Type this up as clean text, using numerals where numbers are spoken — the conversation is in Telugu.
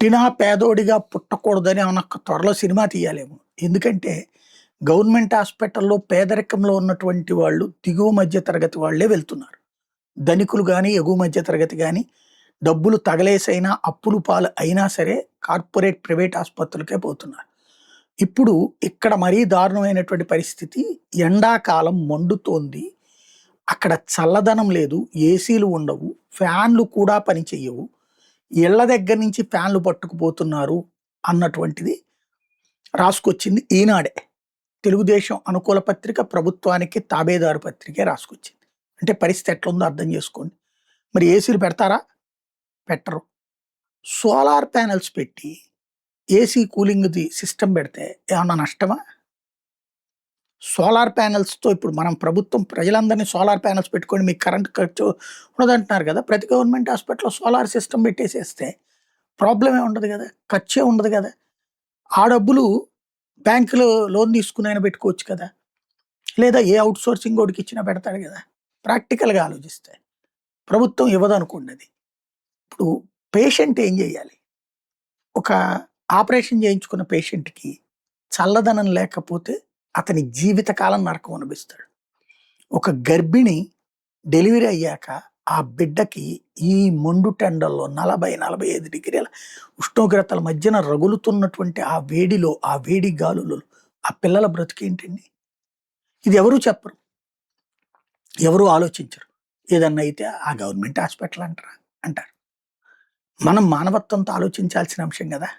పుట్టినా పేదోడిగా పుట్టకూడదని ఏమన్నా త్వరలో సినిమా తీయాలేమో. ఎందుకంటే గవర్నమెంట్ హాస్పిటల్‌లో పేదరికంలో ఉన్నటువంటి వాళ్ళు దిగువ మధ్య తరగతి వాళ్ళే వెళ్తున్నారు. ధనికులు గాని, ఎగువ మధ్య తరగతి గాని డబ్బులు తగలేసైనా, అప్పులు పాలు అయినా సరే కార్పొరేట్, ప్రైవేట్ ఆస్పత్రులకే పోతున్నారు. ఇప్పుడు ఇక్కడ మరీ దారుణమైనటువంటి పరిస్థితి. ఎండాకాలం మండుతోంది. అక్కడ చల్లదనం లేదు. ఏసీలు ఉండవు. ఫ్యాన్‌లు కూడా పనిచెయ్యవు. ఇళ్ళ దగ్గర నుంచి ఫ్యాన్‌లు పట్టుకుపోతున్నారు అన్నటువంటిది రాసుకొచ్చింది ఈనాడే. తెలుగుదేశం అనుకూల పత్రిక, ప్రభుత్వానికి తాబేదారు పత్రికే రాసుకొచ్చింది. అంటే పరిస్థితి ఎట్లుందో అర్థం చేసుకోండి. మరి ఏసీలు పెడతారా? పెట్టరు. సోలార్ ప్యానెల్స్ పెట్టి ఏసీ కూలింగ్‌ది సిస్టమ్ పెడితే ఏమన్నా నష్టమా? సోలార్ ప్యానెల్స్‌తో ఇప్పుడు మనం ప్రభుత్వం ప్రజలందరినీ సోలార్ ప్యానెల్స్ పెట్టుకోండి మీకు కరెంట్ ఖర్చు ఉండదంటున్నారు కదా! ప్రతి గవర్నమెంట్ హాస్పిటల్‌లో సోలార్ సిస్టమ్ పెట్టేసేస్తే ప్రాబ్లమే ఉండదు కదా! ఖర్చే ఉండదు కదా! ఆ డబ్బులు బ్యాంకులో లోన్ తీసుకొనైనా పెట్టుకోవచ్చు కదా! లేదా ఏ ఔట్‌సోర్సింగోడికి ఇచ్చినా పెడతాడు కదా! ప్రాక్టికల్‌గా ఆలోచిస్తే. ప్రభుత్వం ఇవ్వదనుకోండి అది. ఇప్పుడు పేషెంట్ ఏం చేయాలి? ఒక ఆపరేషన్ చేయించుకున్న పేషెంట్‌కి చల్లదనం లేకపోతే అతని జీవితకాలం నరకం అనుభవిస్తాడు. ఒక గర్భిణి డెలివరీ అయ్యాక ఆ బిడ్డకి ఈ మండుటెండల్లో 40, 45 డిగ్రీల ఉష్ణోగ్రతల మధ్యన రగులుతున్నటువంటి ఆ వేడిలో, ఆ వేడి గాలులలో ఆ పిల్లల బ్రతుకేంటండి? ఇది ఎవరు చెప్పరు. ఎవరు ఆలోచించరు. ఏదన్నా అయితే ఆ గవర్నమెంట్ హాస్పిటల్ అంటారా? అంటారు. మనం మానవత్వంతో ఆలోచించాల్సిన అంశం గదా!